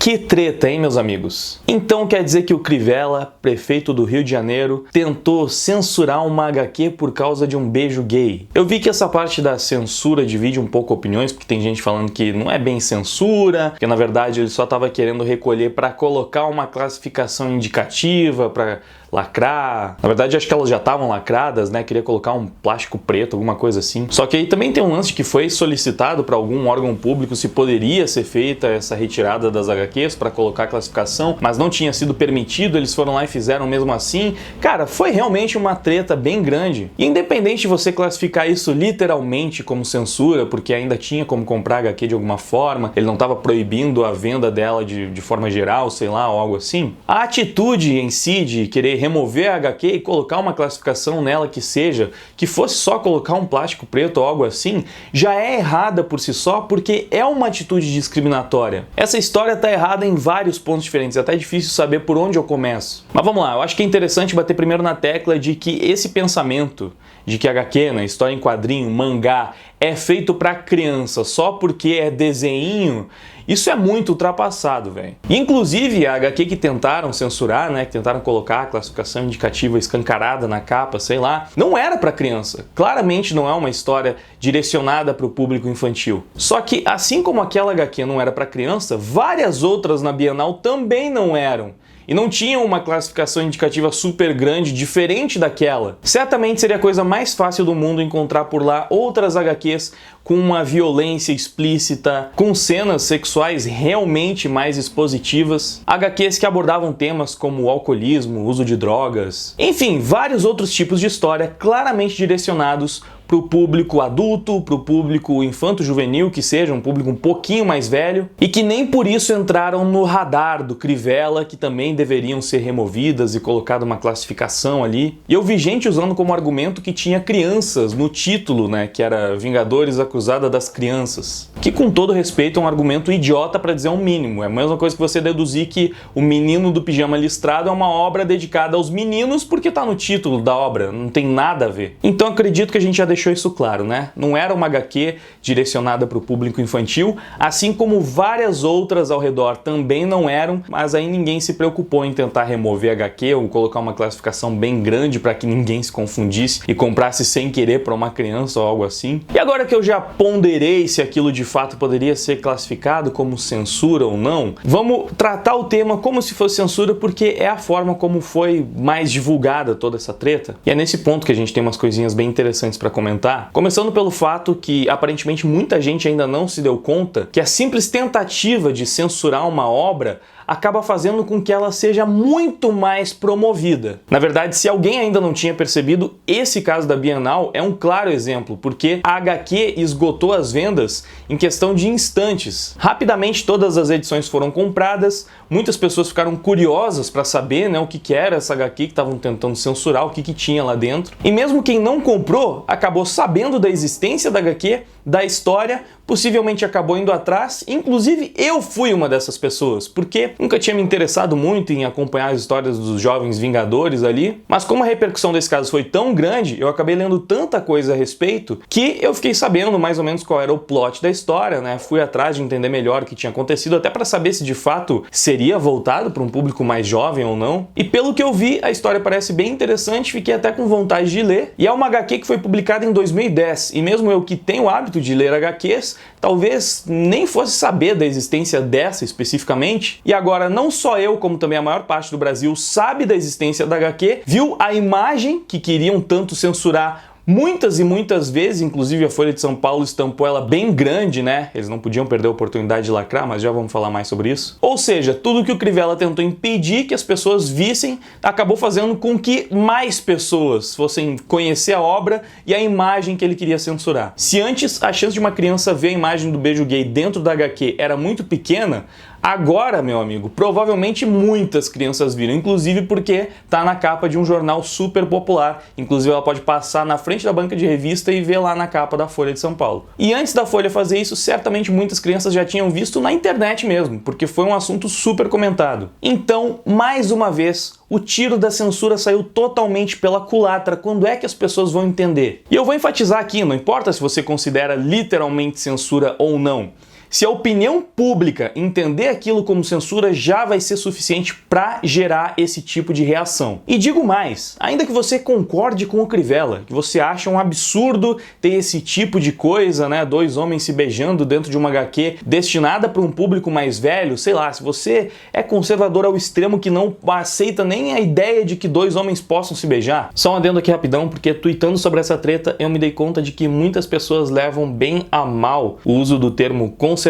Que treta, hein, meus amigos? Então quer dizer que o Crivella, prefeito do Rio de Janeiro, tentou censurar uma HQ por causa de um beijo gay. Eu vi que essa parte da censura divide um pouco opiniões, porque tem gente falando que não é bem censura, que na verdade ele só estava querendo recolher para colocar uma classificação indicativa, para lacrar. Na verdade, acho que elas já estavam lacradas, né? Queria colocar um plástico preto, alguma coisa assim. Só que aí também tem um lance que foi solicitado para algum órgão público se poderia ser feita essa retirada das HQs para colocar a classificação, mas não tinha sido permitido, eles foram lá e fizeram mesmo assim. Cara, foi realmente uma treta bem grande. E independente de você classificar isso literalmente como censura, porque ainda tinha como comprar HQ de alguma forma, ele não estava proibindo a venda dela de forma geral, sei lá, ou algo assim. A atitude em si de querer remover a HQ e colocar uma classificação nela que fosse só colocar um plástico preto ou algo assim, já é errada por si só, porque é uma atitude discriminatória. Essa história tá errada em vários pontos diferentes, é até difícil saber por onde eu começo. Mas vamos lá, eu acho que é interessante bater primeiro na tecla de que esse pensamento de que HQ, né, história em quadrinho, mangá, é feito para criança só porque é desenho, isso é muito ultrapassado, velho. Inclusive, a HQ que tentaram censurar, né, que tentaram colocar a classificação indicativa escancarada na capa, sei lá, não era para criança. Claramente não é uma história direcionada para o público infantil. Só que, assim como aquela HQ não era para criança, várias outras na Bienal também não eram. E não tinham uma classificação indicativa super grande, diferente daquela. Certamente seria a coisa mais fácil do mundo encontrar por lá outras HQs com uma violência explícita, com cenas sexuais realmente mais expositivas, HQs que abordavam temas como alcoolismo, uso de drogas, enfim, vários outros tipos de história claramente direcionados para o público adulto, para o público infanto-juvenil, que seja um público um pouquinho mais velho, e que nem por isso entraram no radar do Crivella, que também deveriam ser removidas e colocado uma classificação ali. E eu vi gente usando como argumento que tinha crianças no título, né, que era Vingadores Acusada das Crianças. Que, com todo respeito, é um argumento idiota para dizer o mínimo. É a mesma coisa que você deduzir que O Menino do Pijama Listrado é uma obra dedicada aos meninos porque tá no título da obra, não tem nada a ver. Então acredito que a gente já deixou isso claro, né? Não era uma HQ direcionada para o público infantil, assim como várias outras ao redor também não eram, mas aí ninguém se preocupou em tentar remover a HQ ou colocar uma classificação bem grande para que ninguém se confundisse e comprasse sem querer para uma criança ou algo assim. E agora que eu já ponderei se aquilo de fato poderia ser classificado como censura ou não, vamos tratar o tema como se fosse censura, porque é a forma como foi mais divulgada toda essa treta. E é nesse ponto que a gente tem umas coisinhas bem interessantes para comentar, começando pelo fato que aparentemente muita gente ainda não se deu conta que a simples tentativa de censurar uma obra acaba fazendo com que ela seja muito mais promovida. Na verdade, se alguém ainda não tinha percebido, esse caso da Bienal é um claro exemplo, porque a HQ esgotou as vendas em questão de instantes. Rapidamente todas as edições foram compradas, muitas pessoas ficaram curiosas para saber, né, o que era essa HQ que estavam tentando censurar, o que tinha lá dentro. E mesmo quem não comprou, acabou sabendo da existência da HQ, da história, possivelmente acabou indo atrás, inclusive eu fui uma dessas pessoas, porque nunca tinha me interessado muito em acompanhar as histórias dos jovens Vingadores ali, mas como a repercussão desse caso foi tão grande, eu acabei lendo tanta coisa a respeito, que eu fiquei sabendo mais ou menos qual era o plot da história, né? Fui atrás de entender melhor o que tinha acontecido, até para saber se de fato seria voltado para um público mais jovem ou não. E pelo que eu vi, a história parece bem interessante, fiquei até com vontade de ler, e é uma HQ que foi publicada em 2010, e mesmo eu que tenho o hábito de ler HQs, talvez nem fosse saber da existência dessa especificamente, e agora não só eu, como também a maior parte do Brasil sabe da existência da HQ, viu a imagem que queriam tanto censurar muitas e muitas vezes, inclusive a Folha de São Paulo estampou ela bem grande, né? Eles não podiam perder a oportunidade de lacrar, mas já vamos falar mais sobre isso. Ou seja, tudo que o Crivella tentou impedir que as pessoas vissem, acabou fazendo com que mais pessoas fossem conhecer a obra e a imagem que ele queria censurar. Se antes a chance de uma criança ver a imagem do beijo gay dentro da HQ era muito pequena, agora, meu amigo, provavelmente muitas crianças viram, inclusive porque tá na capa de um jornal super popular. Inclusive ela pode passar na frente da banca de revista e ver lá na capa da Folha de São Paulo. E antes da Folha fazer isso, certamente muitas crianças já tinham visto na internet mesmo, porque foi um assunto super comentado. Então, mais uma vez, o tiro da censura saiu totalmente pela culatra. Quando é que as pessoas vão entender? E eu vou enfatizar aqui, não importa se você considera literalmente censura ou não. Se a opinião pública entender aquilo como censura, já vai ser suficiente para gerar esse tipo de reação. E digo mais, ainda que você concorde com o Crivella, que você acha um absurdo ter esse tipo de coisa, né, dois homens se beijando dentro de uma HQ destinada para um público mais velho, sei lá, se você é conservador ao extremo que não aceita nem a ideia de que dois homens possam se beijar. Só um adendo aqui rapidão, porque tweetando sobre essa treta eu me dei conta de que muitas pessoas levam bem a mal o uso do termo conservador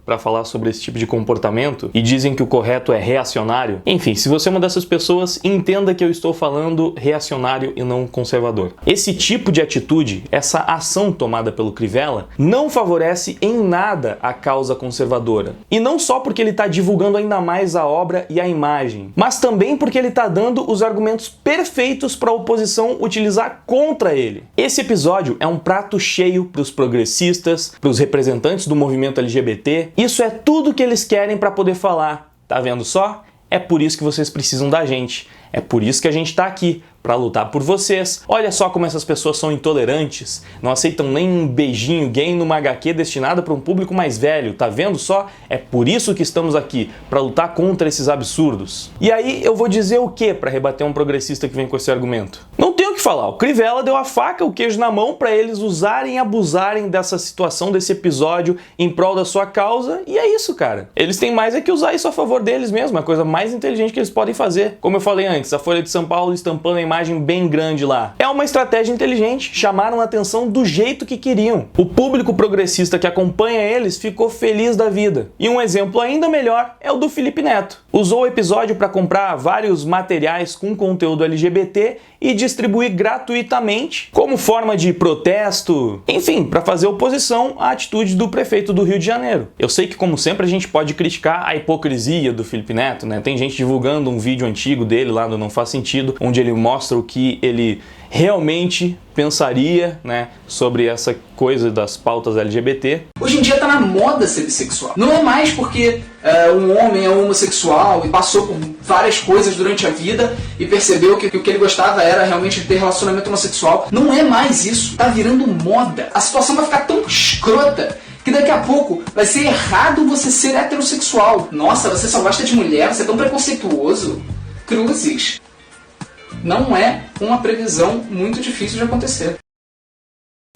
para falar sobre esse tipo de comportamento e dizem que o correto é reacionário. Enfim, se você é uma dessas pessoas, entenda que eu estou falando reacionário e não conservador. Esse tipo de atitude, essa ação tomada pelo Crivella, não favorece em nada a causa conservadora. E não só porque ele está divulgando ainda mais a obra e a imagem, mas também porque ele está dando os argumentos perfeitos para a oposição utilizar contra ele. Esse episódio é um prato cheio para os progressistas, para os representantes do movimento LGBT. Isso é tudo que eles querem para poder falar. Tá vendo só? É por isso que vocês precisam da gente. É por isso que a gente tá aqui, para lutar por vocês. Olha só como essas pessoas são intolerantes, não aceitam nem um beijinho gay numa HQ destinada para um público mais velho, tá vendo só? É por isso que estamos aqui, para lutar contra esses absurdos. E aí eu vou dizer o que para rebater um progressista que vem com esse argumento? Não tenho o que falar, o Crivella deu a faca, o queijo na mão para eles usarem e abusarem dessa situação, desse episódio em prol da sua causa, e é isso, cara. Eles têm mais é que usar isso a favor deles mesmo, a coisa mais inteligente que eles podem fazer. Como eu falei antes, a Folha de São Paulo estampando a imagem bem grande lá. É uma estratégia inteligente, chamaram a atenção do jeito que queriam. O público progressista que acompanha eles ficou feliz da vida. E um exemplo ainda melhor é o do Felipe Neto. Usou o episódio para comprar vários materiais com conteúdo LGBT e distribuir gratuitamente como forma de protesto, enfim, para fazer oposição à atitude do prefeito do Rio de Janeiro. Eu sei que, como sempre, a gente pode criticar a hipocrisia do Felipe Neto, né? Tem gente divulgando um vídeo antigo dele lá no Não Faz Sentido, onde ele mostra o que ele realmente pensaria, né, sobre essa coisa das pautas LGBT. Hoje em dia tá na moda ser bissexual. Não é mais porque um homem é homossexual e passou por várias coisas durante a vida e percebeu que o que ele gostava era realmente ter relacionamento homossexual. Não é mais isso. Tá virando moda. A situação vai ficar tão escrota que daqui a pouco vai ser errado você ser heterossexual. Nossa, você só gosta de mulher, você é tão preconceituoso. Cruzes. Não é uma previsão muito difícil de acontecer.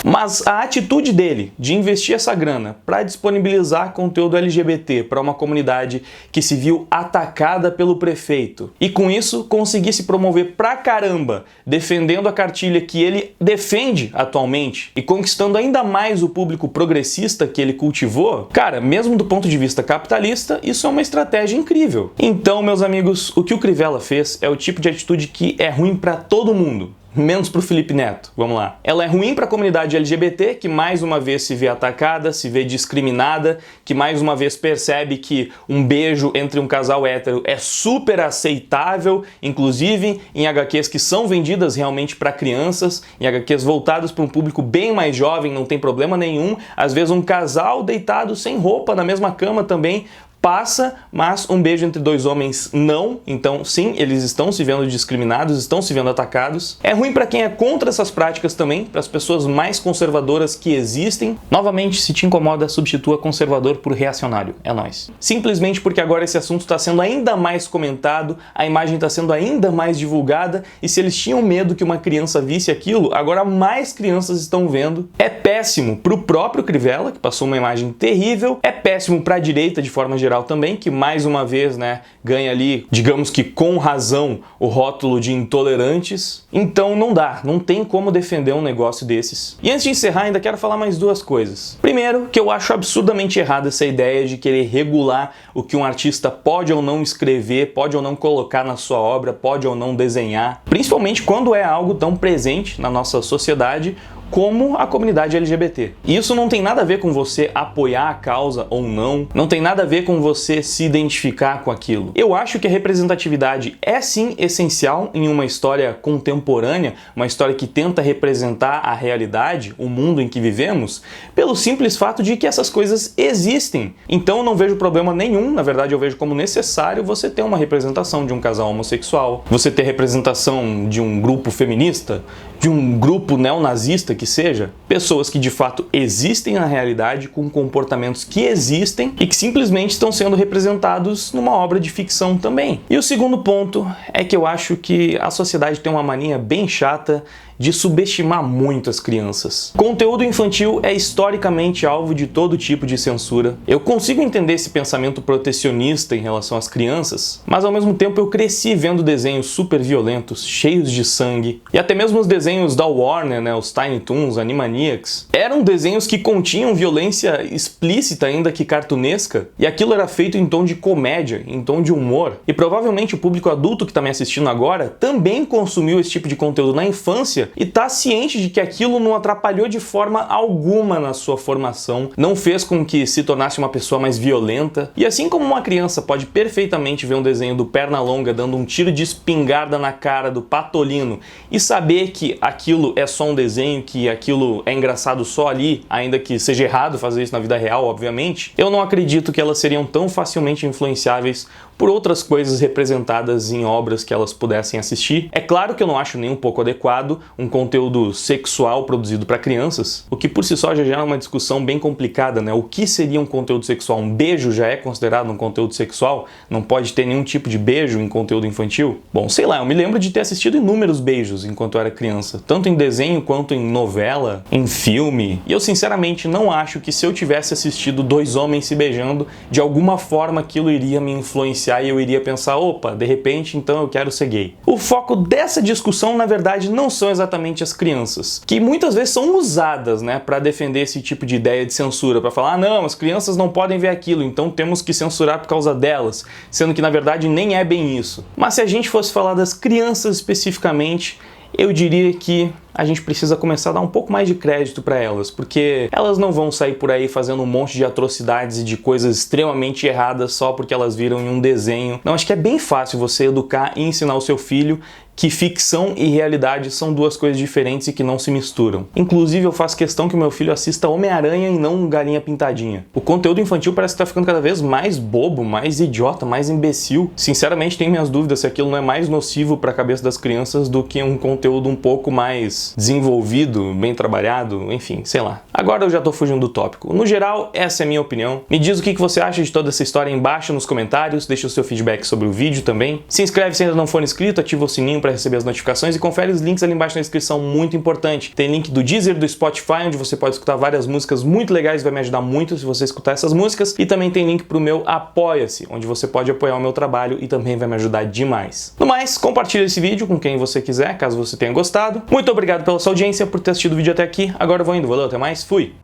Mas a atitude dele de investir essa grana para disponibilizar conteúdo LGBT para uma comunidade que se viu atacada pelo prefeito e com isso conseguir se promover pra caramba, defendendo a cartilha que ele defende atualmente e conquistando ainda mais o público progressista que ele cultivou, cara, mesmo do ponto de vista capitalista, isso é uma estratégia incrível. Então, meus amigos, o que o Crivella fez é o tipo de atitude que é ruim para todo mundo. Menos pro Felipe Neto, vamos lá. Ela é ruim para a comunidade LGBT, que mais uma vez se vê atacada, se vê discriminada, que mais uma vez percebe que um beijo entre um casal hétero é super aceitável, inclusive em HQs que são vendidas realmente para crianças, em HQs voltadas para um público bem mais jovem, não tem problema nenhum. Às vezes um casal deitado sem roupa na mesma cama também passa, mas um beijo entre dois homens não. Então, sim, eles estão se vendo discriminados, estão se vendo atacados. É ruim para quem é contra essas práticas também, para as pessoas mais conservadoras que existem. Novamente, se te incomoda, substitua conservador por reacionário. É nóis. Simplesmente porque agora esse assunto está sendo ainda mais comentado, a imagem está sendo ainda mais divulgada, e se eles tinham medo que uma criança visse aquilo, agora mais crianças estão vendo. É péssimo para o próprio Crivella, que passou uma imagem terrível. É péssimo para a direita de forma geral também, que mais uma vez, né, ganha ali, digamos que com razão, o rótulo de intolerantes. Então não dá, não tem como defender um negócio desses. E antes de encerrar, ainda quero falar mais duas coisas. Primeiro, que eu acho absurdamente errada essa ideia de querer regular o que um artista pode ou não escrever, pode ou não colocar na sua obra, pode ou não desenhar, principalmente quando é algo tão presente na nossa sociedade como a comunidade LGBT. E isso não tem nada a ver com você apoiar a causa ou não, não tem nada a ver com você se identificar com aquilo. Eu acho que a representatividade é sim essencial em uma história contemporânea, uma história que tenta representar a realidade, o mundo em que vivemos, pelo simples fato de que essas coisas existem. Então eu não vejo problema nenhum, na verdade eu vejo como necessário você ter uma representação de um casal homossexual, você ter representação de um grupo feminista, de um grupo neonazista que que seja, pessoas que de fato existem na realidade, com comportamentos que existem e que simplesmente estão sendo representados numa obra de ficção também. E o segundo ponto é que eu acho que a sociedade tem uma mania bem chata de subestimar muito as crianças. Conteúdo infantil é historicamente alvo de todo tipo de censura. Eu consigo entender esse pensamento protecionista em relação às crianças, mas ao mesmo tempo eu cresci vendo desenhos super violentos, cheios de sangue, e até mesmo os desenhos da Warner, né, os Tiny Toons, Animaniacs, eram desenhos que continham violência explícita ainda que cartunesca, e aquilo era feito em tom de comédia, em tom de humor, e provavelmente o público adulto que está me assistindo agora também consumiu esse tipo de conteúdo na infância e tá ciente de que aquilo não atrapalhou de forma alguma na sua formação, não fez com que se tornasse uma pessoa mais violenta. E assim como uma criança pode perfeitamente ver um desenho do Pernalonga dando um tiro de espingarda na cara do Patolino e saber que aquilo é só um desenho, que aquilo é engraçado só ali, ainda que seja errado fazer isso na vida real, obviamente, eu não acredito que elas seriam tão facilmente influenciáveis por outras coisas representadas em obras que elas pudessem assistir. É claro que eu não acho nem um pouco adequado um conteúdo sexual produzido para crianças, o que por si só já gera uma discussão bem complicada, né? O que seria um conteúdo sexual? Um beijo já é considerado um conteúdo sexual? Não pode ter nenhum tipo de beijo em conteúdo infantil? Bom, sei lá, eu me lembro de ter assistido inúmeros beijos enquanto eu era criança, tanto em desenho quanto em novela, em filme, e eu sinceramente não acho que se eu tivesse assistido dois homens se beijando, de alguma forma aquilo iria me influenciar e eu iria pensar, opa, de repente então eu quero ser gay. O foco dessa discussão, na verdade, não são exatamente as crianças, que muitas vezes são usadas, né, para defender esse tipo de ideia de censura, para falar, ah, não, as crianças não podem ver aquilo, então temos que censurar por causa delas, sendo que na verdade nem é bem isso. Mas se a gente fosse falar das crianças especificamente, eu diria que a gente precisa começar a dar um pouco mais de crédito para elas, porque elas não vão sair por aí fazendo um monte de atrocidades e de coisas extremamente erradas só porque elas viram em um desenho. Não, acho que é bem fácil você educar e ensinar o seu filho que ficção e realidade são duas coisas diferentes e que não se misturam. Inclusive, eu faço questão que o meu filho assista Homem-Aranha e não Galinha Pintadinha. O conteúdo infantil parece que tá ficando cada vez mais bobo, mais idiota, mais imbecil. Sinceramente, tenho minhas dúvidas se aquilo não é mais nocivo para a cabeça das crianças do que um conteúdo um pouco mais desenvolvido, bem trabalhado, enfim, sei lá. Agora eu já tô fugindo do tópico. No geral, essa é a minha opinião. Me diz o que você acha de toda essa história aí embaixo nos comentários, deixa o seu feedback sobre o vídeo também. Se inscreve se ainda não for inscrito, ativa o sininho para receber as notificações e confere os links ali embaixo na descrição, muito importante. Tem link do Deezer, do Spotify, onde você pode escutar várias músicas muito legais, vai me ajudar muito se você escutar essas músicas. E também tem link pro meu Apoia-se, onde você pode apoiar o meu trabalho e também vai me ajudar demais. No mais, compartilha esse vídeo com quem você quiser, caso você tenha gostado. Muito obrigado pela sua audiência, por ter assistido o vídeo até aqui. Agora eu vou indo, valeu, até mais, fui!